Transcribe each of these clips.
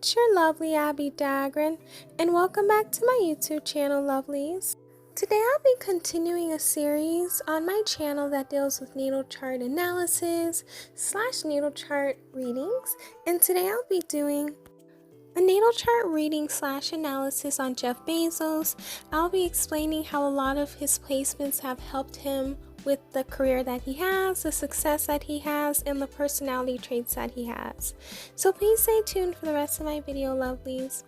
it's your lovely Abbie Dagrin, and welcome back to my YouTube channel, lovelies. Today I'll be continuing a series on my channel that deals with natal chart analysis / natal chart readings, and today I'll be doing a natal chart reading / analysis on Jeff Bezos. I'll be explaining how a lot of his placements have helped him with the career that he has, the success that he has, and the personality traits that he has. So please stay tuned for the rest of my video, lovelies.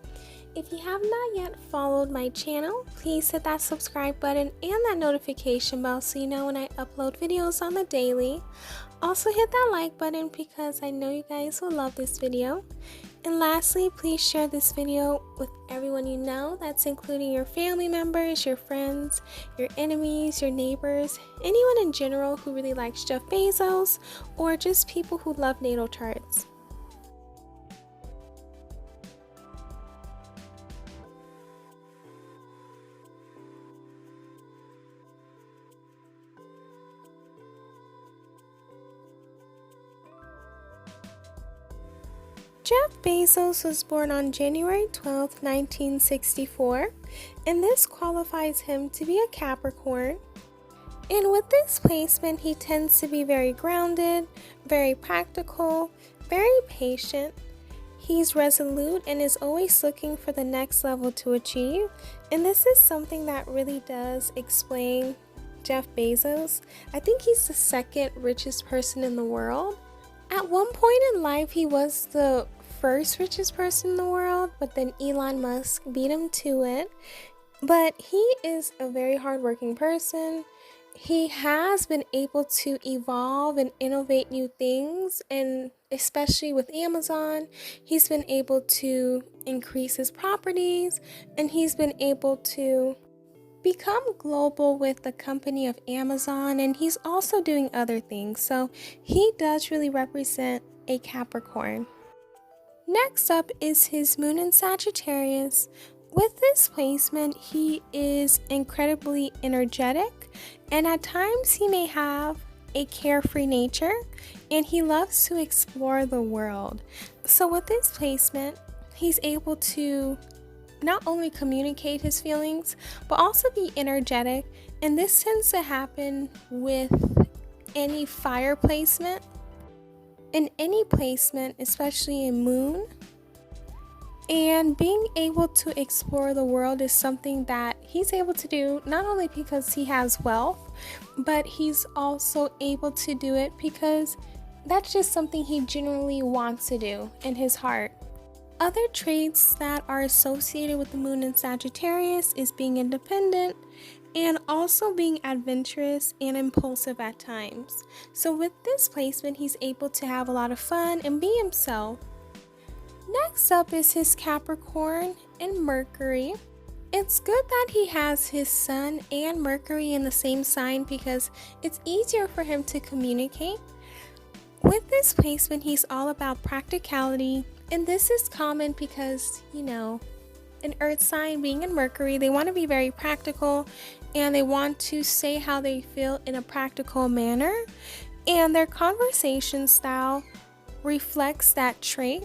If you have not yet followed my channel, please hit that subscribe button and that notification bell so you know when I upload videos on the daily. Also hit that like button because I know you guys will love this video. And lastly, please share this video with everyone you know. That's including your family members, your friends, your enemies, your neighbors, anyone in general who really likes Jeff Bezos, or just people who love natal charts. Jeff Bezos was born on January 12, 1964, and this qualifies him to be a Capricorn. And with this placement, he tends to be very grounded, very practical, very patient. He's resolute and is always looking for the next level to achieve. And this is something that really does explain Jeff Bezos. I think he's the second richest person in the world. At one point in life, he was the first richest person in the world, but then Elon Musk beat him to it. But he is a very hardworking person. He has been able to evolve and innovate new things, and especially with Amazon, he's been able to increase his properties, and he's been able to become global with the company of Amazon, and he's also doing other things. So he does really represent a Capricorn. Next up is his moon in Sagittarius. With this placement, he is incredibly energetic, and at times he may have a carefree nature, and he loves to explore the world. So with this placement, he's able to not only communicate his feelings, but also be energetic. And this tends to happen with any fire placement. In any placement, especially in moon. And being able to explore the world is something that he's able to do, not only because he has wealth, but he's also able to do it because that's just something he genuinely wants to do in his heart. Other traits that are associated with the moon in Sagittarius is being independent and also being adventurous and impulsive at times. So with this placement, he's able to have a lot of fun and be himself. Next up is his Capricorn and Mercury. It's good that he has his Sun and Mercury in the same sign because it's easier for him to communicate. With this placement, he's all about practicality. And this is common because, you know, an earth sign being in Mercury, they want to be very practical and they want to say how they feel in a practical manner. And their conversation style reflects that trait.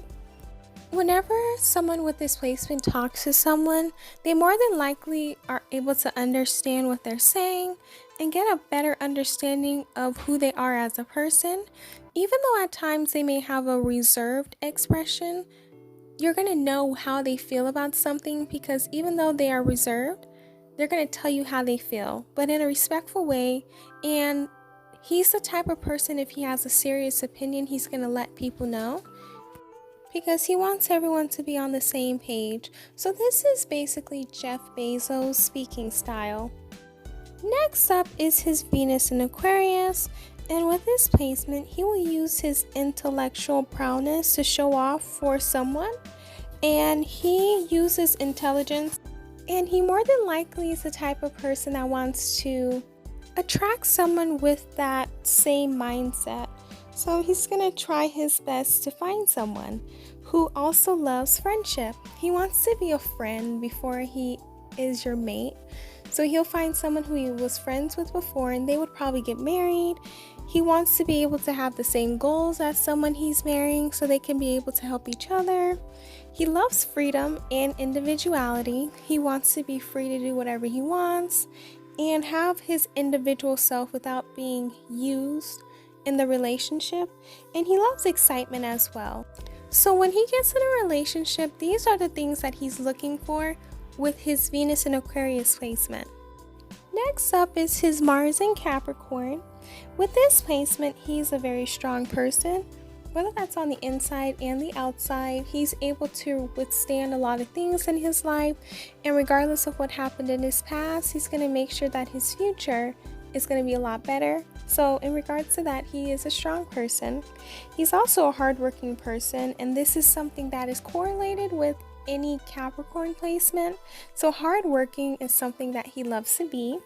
Whenever someone with this placement talks to someone, they more than likely are able to understand what they're saying and get a better understanding of who they are as a person. Even though at times they may have a reserved expression, you're going to know how they feel about something because even though they are reserved, they're going to tell you how they feel, but in a respectful way. And he's the type of person, if he has a serious opinion, he's going to let people know because he wants everyone to be on the same page. So this is basically Jeff Bezos' speaking style. Next up is his Venus in Aquarius. And with this placement, he will use his intellectual prowess to show off for someone. And he uses intelligence. And he more than likely is the type of person that wants to attract someone with that same mindset. So he's going to try his best to find someone who also loves friendship. He wants to be a friend before he is your mate. So he'll find someone who he was friends with before and they would probably get married. He wants to be able to have the same goals as someone he's marrying so they can be able to help each other. He loves freedom and individuality. He wants to be free to do whatever he wants and have his individual self without being used in the relationship. And he loves excitement as well. So when he gets in a relationship, these are the things that he's looking for with his Venus and Aquarius placement. Next up is his Mars in Capricorn. With this placement, he's a very strong person. Whether that's on the inside and the outside, he's able to withstand a lot of things in his life. And regardless of what happened in his past, he's going to make sure that his future is going to be a lot better. So in regards to that, he is a strong person. He's also a hardworking person, and this is something that is correlated with any Capricorn placement. So hardworking is something that he loves to be.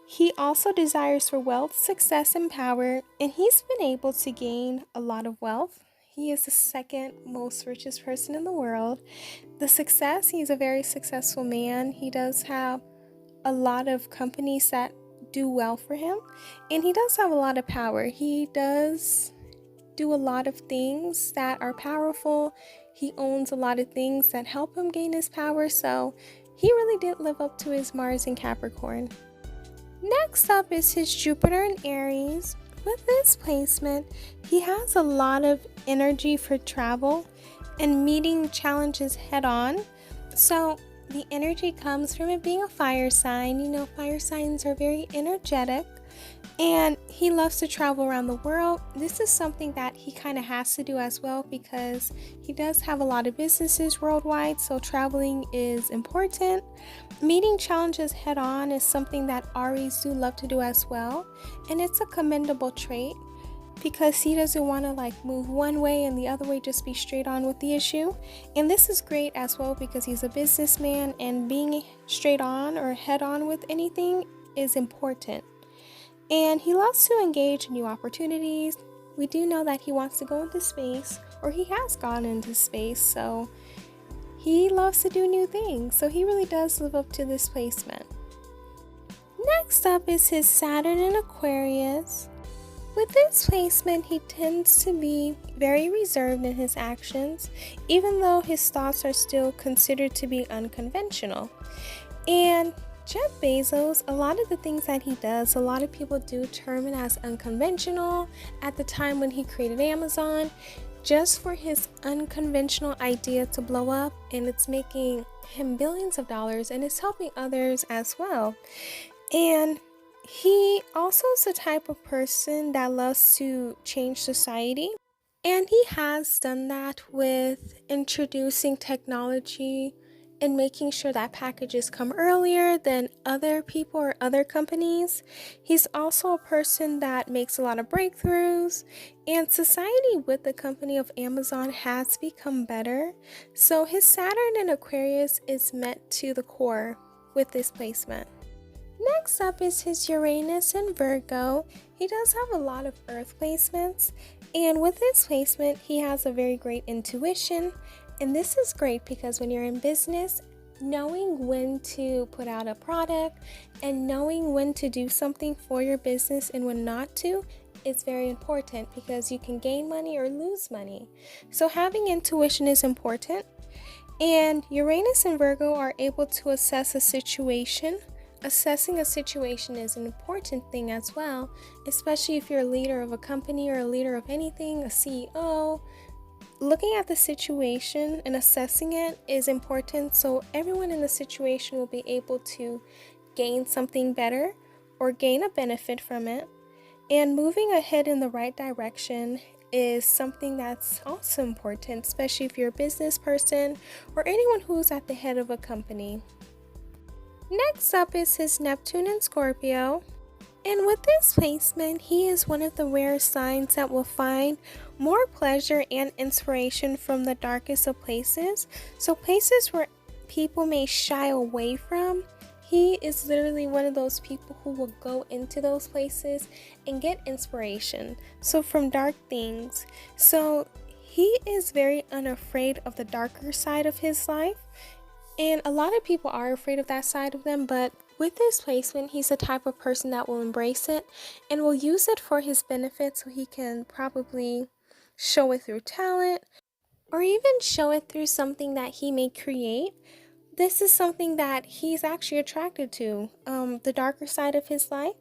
He also desires for wealth, success, and power, and he's been able to gain a lot of wealth. He is the second most richest person in the world. The success, he's a very successful man. He does have a lot of companies that do well for him, and he does have a lot of power. He does do a lot of things that are powerful. He owns a lot of things that help him gain his power, so he really did live up to his Mars in Capricorn. Next up is his Jupiter in Aries. With this placement, he has a lot of energy for travel and meeting challenges head on. So the energy comes from it being a fire sign. You know, fire signs are very energetic, and he loves to travel around the world. This is something that he kind of has to do as well because he does have a lot of businesses worldwide, so traveling is important. Meeting challenges head on is something that Aries do love to do as well, and it's a commendable trait because he doesn't want to move one way and the other way, just be straight on with the issue. And this is great as well because he's a businessman, and being straight on or head on with anything is important. And he loves to engage in new opportunities. We do know that he wants to go into space, or he has gone into space, so he loves to do new things. So he really does live up to this placement. Next up is his Saturn in Aquarius. With this placement, he tends to be very reserved in his actions, even though his thoughts are still considered to be unconventional. And Jeff Bezos, a lot of the things that he does, a lot of people do term it as unconventional at the time when he created Amazon, just for his unconventional idea to blow up, and it's making him billions of dollars, and it's helping others as well. And he also is the type of person that loves to change society, and he has done that with introducing technology and making sure that packages come earlier than other people or other companies. He's also a person that makes a lot of breakthroughs, and society with the company of Amazon has become better. So his Saturn in Aquarius is met to the core with this placement. Next up is his Uranus in Virgo. He does have a lot of earth placements, and with this placement, he has a very great intuition. And this is great because when you're in business, knowing when to put out a product and knowing when to do something for your business and when not to is very important because you can gain money or lose money. So having intuition is important. And Uranus and Virgo are able to assess a situation. Assessing a situation is an important thing as well, especially if you're a leader of a company or a leader of anything, a CEO. Looking at the situation and assessing it is important, so everyone in the situation will be able to gain something better or gain a benefit from it. And moving ahead in the right direction is something that's also important, especially if you're a business person or anyone who's at the head of a company. Next up is his Neptune in Scorpio. And with this placement, he is one of the rare signs that will find more pleasure and inspiration from the darkest of places. So places where people may shy away from, he is literally one of those people who will go into those places and get inspiration. So from dark things. So he is very unafraid of the darker side of his life. And a lot of people are afraid of that side of them, but with this placement, he's the type of person that will embrace it and will use it for his benefit, so he can probably show it through talent or even show it through something that he may create. This is something that he's actually attracted to, the darker side of his life,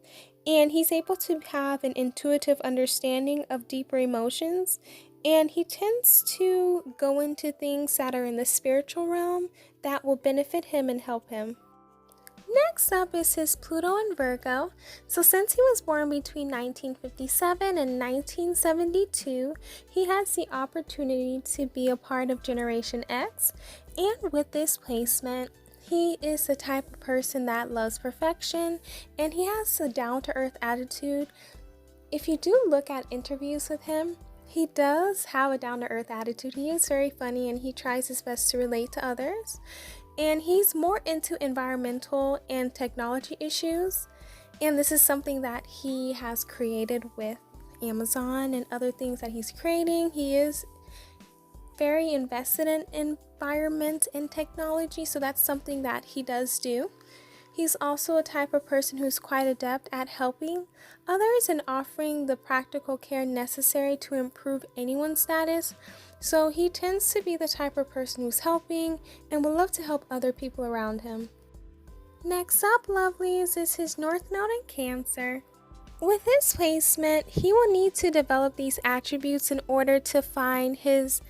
and he's able to have an intuitive understanding of deeper emotions, and he tends to go into things that are in the spiritual realm that will benefit him and help him. Next up is his Pluto in Virgo. So since he was born between 1957 and 1972, he has the opportunity to be a part of Generation X. And with this placement, he is the type of person that loves perfection, and he has a down-to-earth attitude. If you do look at interviews with him, he does have a down-to-earth attitude. He is very funny and he tries his best to relate to others. And he's more into environmental and technology issues. And this is something that he has created with Amazon and other things that he's creating. He is very invested in environment and technology, so that's something that he does do. He's also a type of person who's quite adept at helping others and offering the practical care necessary to improve anyone's status. So he tends to be the type of person who's helping and will love to help other people around him. Next up, lovelies, is his North Node in Cancer. With his placement, he will need to develop these attributes in order to find his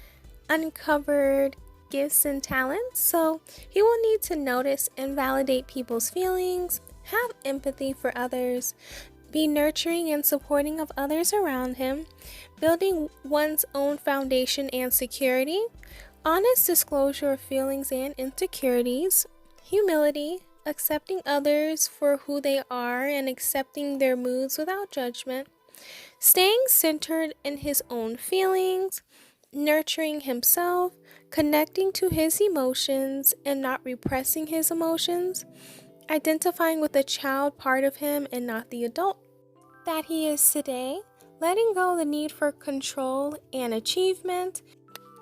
uncovered gifts and talents. So he will need to notice and validate people's feelings, have empathy for others, be nurturing and supporting of others around him, building one's own foundation and security, honest disclosure of feelings and insecurities, humility, accepting others for who they are and accepting their moods without judgment, staying centered in his own feelings, nurturing himself, connecting to his emotions and not repressing his emotions, identifying with the child part of him and not the adult that he is today, letting go of the need for control and achievement,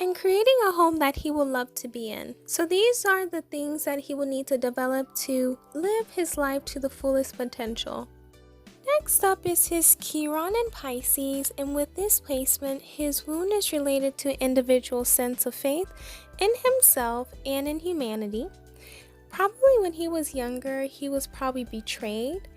and creating a home that he will love to be in. So these are the things that he will need to develop to live his life to the fullest potential. Next up is his Chiron in Pisces, and with this placement, his wound is related to an individual's sense of faith in himself and in humanity. Probably when he was younger, he was probably betrayed,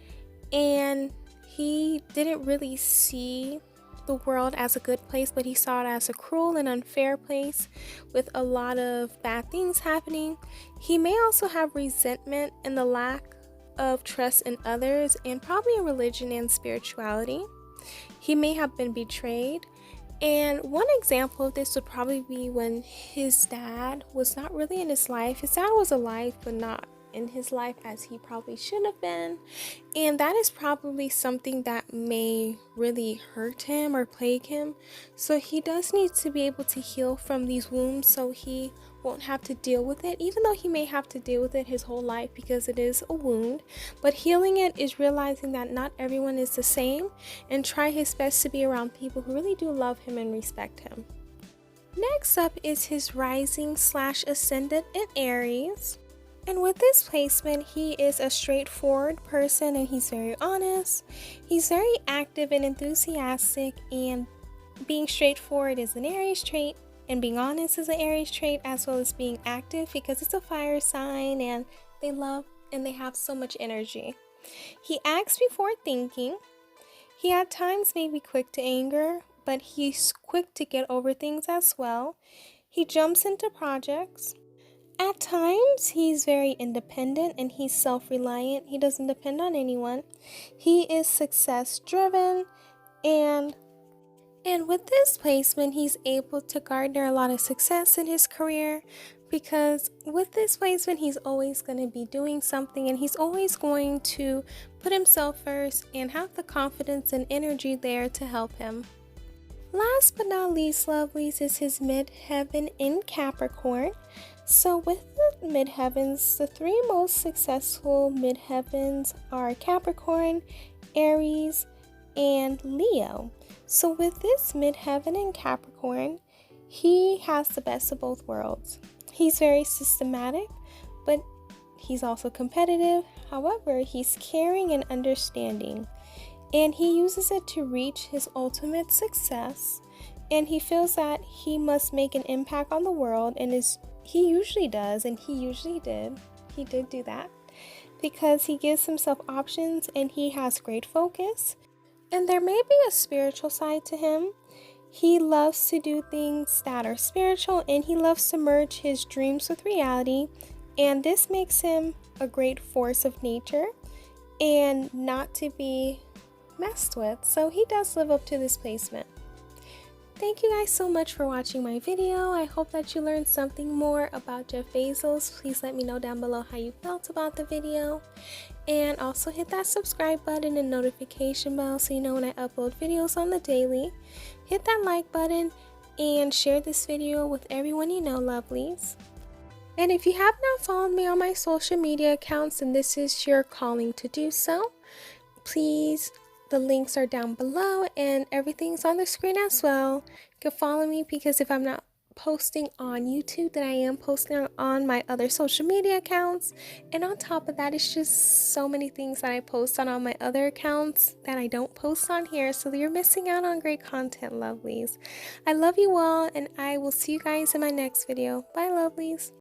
and he didn't really see the world as a good place, but he saw it as a cruel and unfair place with a lot of bad things happening. He may also have resentment and the lack of trust in others, and probably in religion and spirituality. He may have been betrayed, and one example of this would probably be when his dad was not really in his life. His dad was alive, but not in his life as he probably should have been, and that is probably something that may really hurt him or plague him. So he does need to be able to heal from these wounds so he won't have to deal with it, even though he may have to deal with it his whole life because it is a wound. But healing it is realizing that not everyone is the same, and try his best to be around people who really do love him and respect him. Next up is his rising/ascendant in Aries. And with this placement, he is a straightforward person and he's very honest. He's very active and enthusiastic, and being straightforward is an Aries trait, and being honest is an Aries trait, as well as being active because it's a fire sign and they love and they have so much energy. He acts before thinking. He at times may be quick to anger, but he's quick to get over things as well. He jumps into projects. At times, he's very independent and he's self-reliant. He doesn't depend on anyone. He is success-driven, and with this placement, he's able to garner a lot of success in his career, because with this placement, he's always going to be doing something and he's always going to put himself first and have the confidence and energy there to help him. Last but not least, lovelies, is his midheaven in Capricorn. So with the midheavens, the three most successful midheavens are Capricorn, Aries, and Leo. So with this midheaven in Capricorn, he has the best of both worlds. He's very systematic, but he's also competitive. However, he's caring and understanding, and he uses it to reach his ultimate success. And he feels that he must make an impact on the world, and he usually does, and he usually did. He did do that because he gives himself options and he has great focus. And there may be a spiritual side to him. He loves to do things that are spiritual, and he loves to merge his dreams with reality. And this makes him a great force of nature and not to be messed with. So he does live up to this placement. Thank you guys so much for watching my video. I hope that you learned something more about Jeff Bezos. Please let me know down below how you felt about the video. And also hit that subscribe button and notification bell so you know when I upload videos on the daily. Hit that like button and share this video with everyone you know, lovelies. And if you have not followed me on my social media accounts and this is your calling to do so, please, the links are down below and everything's on the screen as well. You can follow me because if I'm not posting on YouTube, then I am posting on my other social media accounts. And on top of that, it's just so many things that I post on all my other accounts that I don't post on here. So you're missing out on great content, lovelies. I love you all, and I will see you guys in my next video. Bye, lovelies.